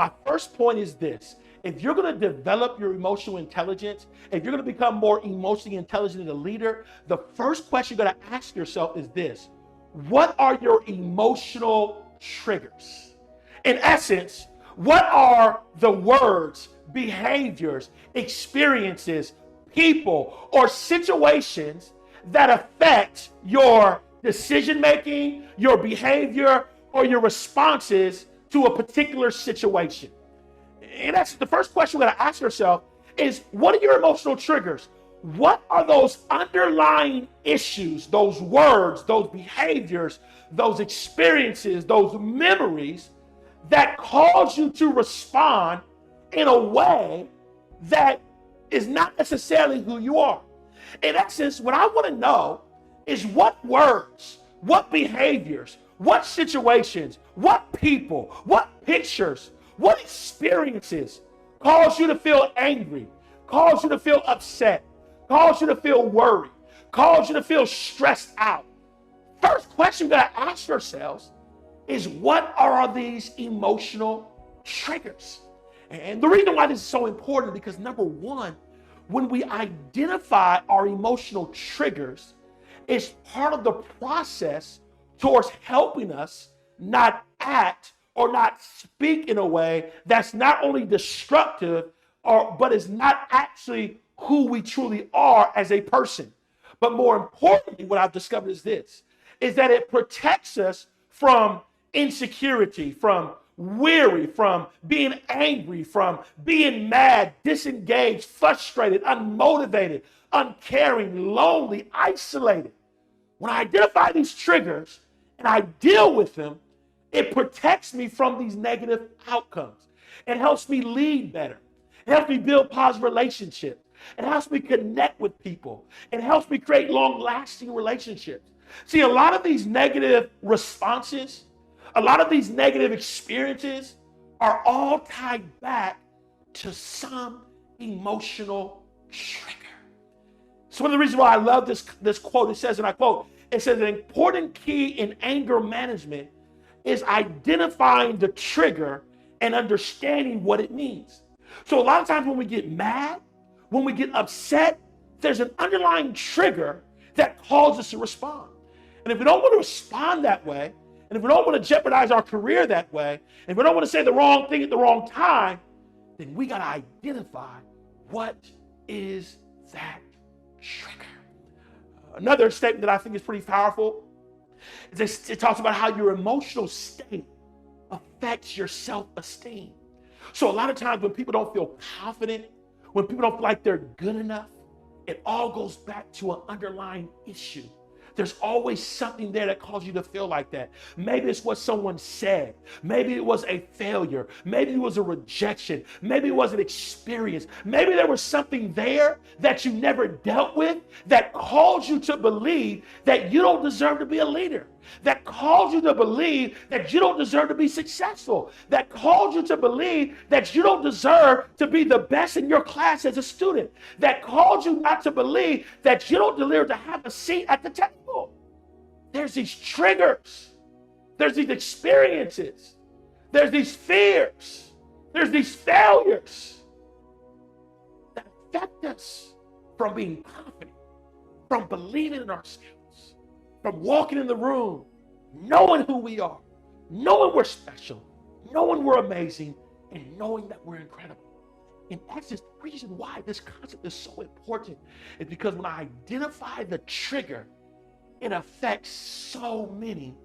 My first point is this. If you're going to develop your emotional intelligence, if you're going to become more emotionally intelligent as a leader, the first question you're going to ask yourself is this. What are your emotional triggers? In essence, what are the words, behaviors, experiences, people, or situations that affect your decision making, your behavior, or your responses to a particular situation? And that's the first question we're going to ask ourselves is, what are your emotional triggers? What are those underlying issues, those words, those behaviors, those experiences, those memories that cause you to respond in a way that is not necessarily who you are? In essence, what I want to know is what words, what behaviors, what situations, what people, what pictures, what experiences cause you to feel angry, cause you to feel upset, cause you to feel worried, cause you to feel stressed out? First question we gotta ask ourselves is, what are these emotional triggers? And the reason why this is so important is because, number one, when we identify our emotional triggers, it's part of the process towards helping us not act or not speak in a way that's not only destructive, but is not actually who we truly are as a person. But more importantly, what I've discovered is this, is that it protects us from insecurity, from weary, from being angry, from being mad, disengaged, frustrated, unmotivated, uncaring, lonely, isolated. When I identify these triggers and I deal with them, it protects me from these negative outcomes. It helps me lead better. It helps me build positive relationships. It helps me connect with people. It helps me create long-lasting relationships. See, a lot of these negative responses, a lot of these negative experiences are all tied back to some emotional trigger. So one of the reasons why I love this quote, it says, and I quote, it says, an important key in anger management is identifying the trigger and understanding what it means. So a lot of times when we get mad, when we get upset, there's an underlying trigger that causes us to respond. And if we don't want to respond that way, and if we don't want to jeopardize our career that way, and if we don't want to say the wrong thing at the wrong time, then we got to identify what is that trigger. Another statement that I think is pretty powerful is it talks about how your emotional state affects your self-esteem. So a lot of times when people don't feel confident, when people don't feel like they're good enough, it all goes back to an underlying issue. There's always something there that causes you to feel like that. Maybe it's what someone said. Maybe it was a failure. Maybe it was a rejection. Maybe it was an experience. Maybe there was something there that you never dealt with that caused you to believe that you don't deserve to be a leader, that caused you to believe that you don't deserve to be successful, that caused you to believe that you don't deserve to be the best in your class as a student, that caused you not to believe that you don't deserve to have a seat at the table. There's these triggers, there's these experiences, there's these fears, there's these failures that affect us from being confident, from believing in ourselves, from walking in the room, knowing who we are, knowing we're special, knowing we're amazing, and knowing that we're incredible. And that's just the reason why this concept is so important, is because when I identify the trigger, it affects so many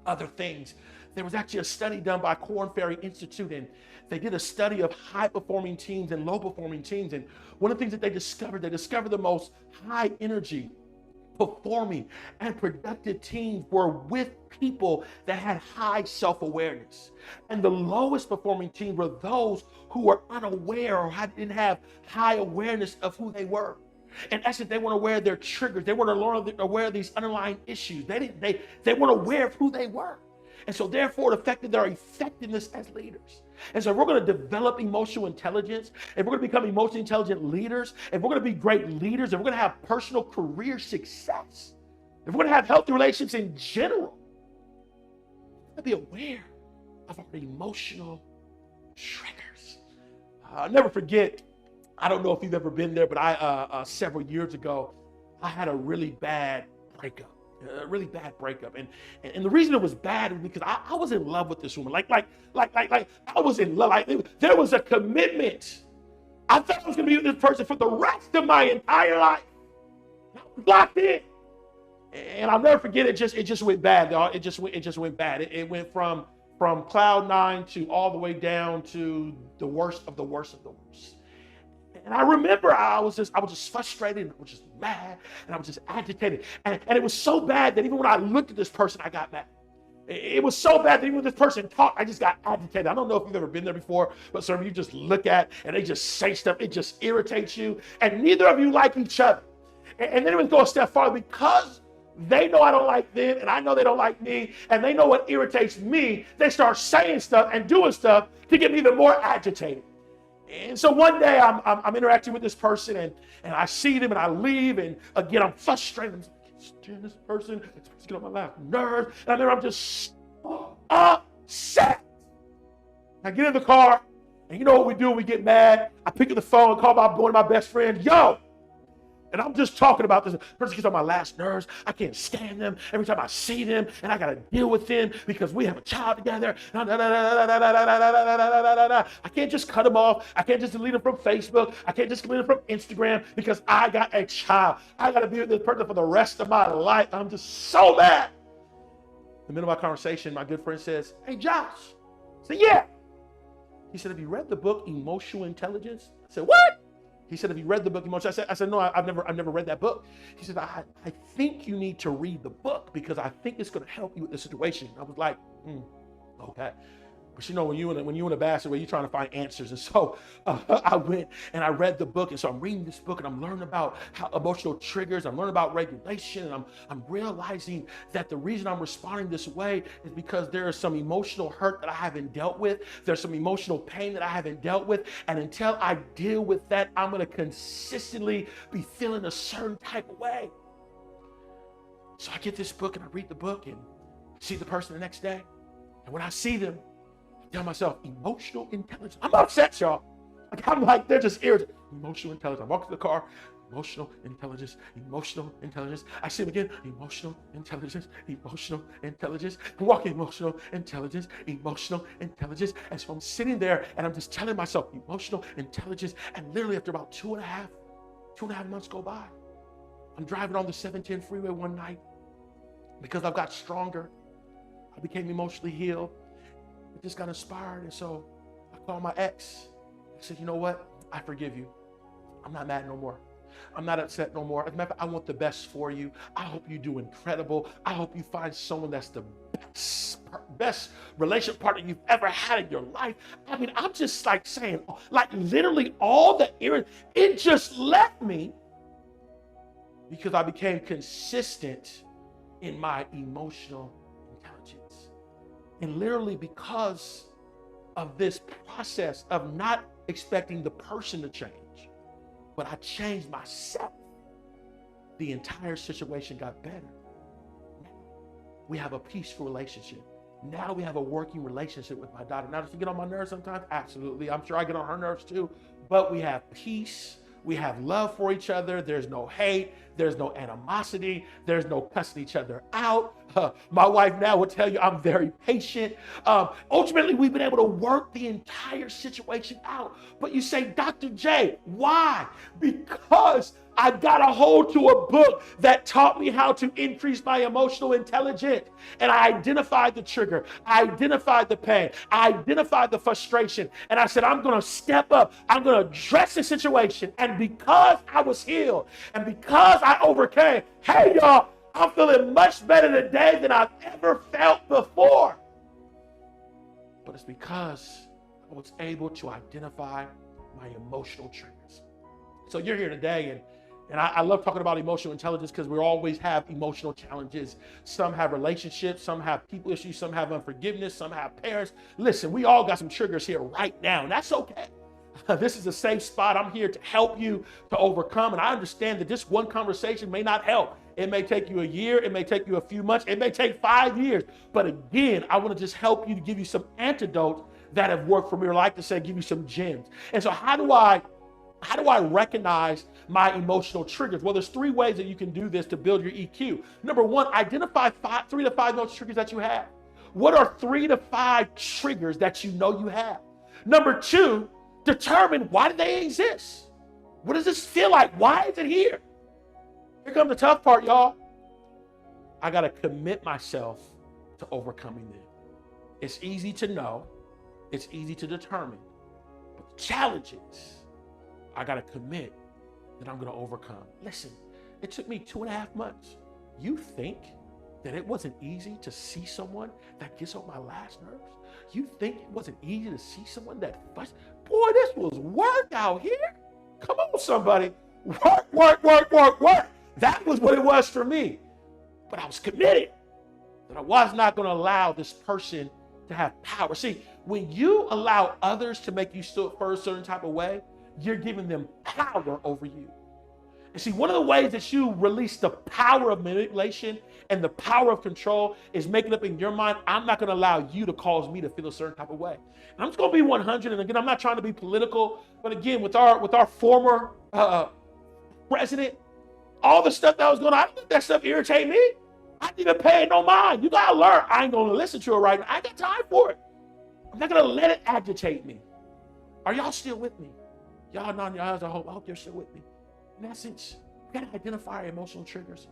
other things. There was actually a study done by Korn Ferry Institute, and they did a study of high-performing teams and low-performing teams. And one of the things that they discovered the most high-energy, performing, and productive teams were with people that had high self-awareness. And the lowest performing teams were those who were unaware or didn't have high awareness of who they were. In essence, they weren't aware of their triggers. They weren't aware of these underlying issues. They weren't aware of who they were. And so therefore it affected their effectiveness as leaders. And so if we're going to develop emotional intelligence, if we're going to become emotionally intelligent leaders, if we're going to be great leaders, if we're going to have personal career success, if we're going to have healthy relationships in general, we're going to be aware of our emotional triggers. I'll never forget, I don't know if you've ever been there, but several years ago, I had a really bad breakup. And the reason it was bad was because I was in love with this woman. Like I was in love. There was a commitment. I thought I was going to be with this person for the rest of my entire life. I was locked in. And I'll never forget it just went bad, y'all. It just went bad. It went from cloud nine to all the way down to the worst of the worst of the worst. And I remember I was just frustrated, and I was just mad, and I was just agitated. And it was so bad that even when I looked at this person, I got mad. It was so bad that even when this person talked, I just got agitated. I don't know if you've ever been there before, but some of you just look at and they just say stuff. It just irritates you. And neither of you like each other. And then it would go a step farther because they know I don't like them, and I know they don't like me, and they know what irritates me. They start saying stuff and doing stuff to get me even more agitated. And so one day I'm interacting with this person, and I see them, and I leave, and again I'm frustrated. I'm like, I can't stand this person. This person's getting on my last nerves. And I remember I'm just so upset. I get in the car, and you know what we do when we get mad? I pick up the phone and call one of my best friends. Yo! And I'm just talking about this. Person gets on my last nerves. I can't stand them. Every time I see them, and I got to deal with them because we have a child together. I can't just cut them off. I can't just delete them from Facebook. I can't just delete them from Instagram because I got a child. I got to be with this person for the rest of my life. I'm just so mad. In the middle of my conversation, my good friend says, "Hey, Josh." I said, "Yeah." He said, "Have you read the book Emotional Intelligence?" I said, "What?" He said, "Have you read the book Emotional?" I said, "No, I've never read that book." He said, I think you need to read the book because I think it's going to help you with the situation." I was like, okay. But you know, when you're in a bad situation, you're trying to find answers. And so I went and I read the book. And so I'm reading this book and I'm learning about how emotional triggers. I'm learning about regulation. And I'm realizing that the reason I'm responding this way is because there is some emotional hurt that I haven't dealt with. There's some emotional pain that I haven't dealt with. And until I deal with that, I'm going to consistently be feeling a certain type of way. So I get this book and I read the book and see the person the next day. And when I see them, tell myself, emotional intelligence. I'm upset, y'all. I'm like, they're just irritated. Emotional intelligence. I walk to the car, emotional intelligence, emotional intelligence. I see them again, emotional intelligence, emotional intelligence. I'm walking, emotional intelligence, emotional intelligence. And so I'm sitting there and I'm just telling myself, emotional intelligence. And literally after about two and a half months go by, I'm driving on the 710 freeway one night because I've got stronger. I became emotionally healed. I just got inspired, and so I called my ex. I said, "You know what? I forgive you. I'm not mad no more. I'm not upset no more. As a matter of fact, I want the best for you. I hope you do incredible. I hope you find someone that's the best relationship partner you've ever had in your life." I mean, I'm just like saying, like literally all the it just left me because I became consistent in my emotional intelligence. And literally because of this process of not expecting the person to change, but I changed myself, the entire situation got better. Now we have a peaceful relationship. Now we have a working relationship with my daughter. Now, does she get on my nerves sometimes? Absolutely. I'm sure I get on her nerves too. But we have peace. We have love for each other. There's no hate. There's no animosity. There's no cussing each other out. My wife now will tell you I'm very patient. Ultimately, we've been able to work the entire situation out. But you say, Dr. J, why? Because I got a hold to a book that taught me how to increase my emotional intelligence. And I identified the trigger. I identified the pain. I identified the frustration. And I said, I'm going to step up. I'm going to address the situation. And because I was healed and because I overcame, hey, y'all, I'm feeling much better today than I've ever felt before. But it's because I was able to identify my emotional triggers. So you're here today, and I love talking about emotional intelligence because we always have emotional challenges. Some have relationships, some have people issues, some have unforgiveness, some have parents. Listen, we all got some triggers here right now, and that's okay. This is a safe spot. I'm here to help you to overcome, and I understand that this one conversation may not help. It may take you a year. It may take you a few months. It may take 5 years. But again, I want to just help you to give you some antidotes that have worked for me, or like to say, give you some gems. And so how do I recognize my emotional triggers? Well, there's 3 ways that you can do this to build your EQ. Number 1, identify 3 to 5 emotional triggers that you have. What are 3 to 5 triggers that you know you have? Number 2, determine why do they exist? What does this feel like? Why is it here? Here comes the tough part, y'all. I got to commit myself to overcoming them. It's easy to know. It's easy to determine. But the challenge is, I got to commit that I'm going to overcome. Listen, it took me 2.5 months. You think that it wasn't easy to see someone that gets on my last nerves? You think it wasn't easy to see someone that fuss? Boy, this was work out here. Come on, somebody. Work. That was what it was for me. But I was committed that I was not going to allow this person to have power. See, when you allow others to make you feel a certain type of way, you're giving them power over you. And see, one of the ways that you release the power of manipulation and the power of control is making up in your mind, I'm not going to allow you to cause me to feel a certain type of way. And I'm just going to be 100. And again, I'm not trying to be political, but again, with our former president, all the stuff that was going on, I didn't let that stuff irritate me. I didn't even pay it no mind. You got to learn. I ain't going to listen to it right now. I ain't got time for it. I'm not going to let it agitate me. Are y'all still with me? Y'all nodding your eyes. I hope you're still with me. In essence, we got to identify our emotional triggers.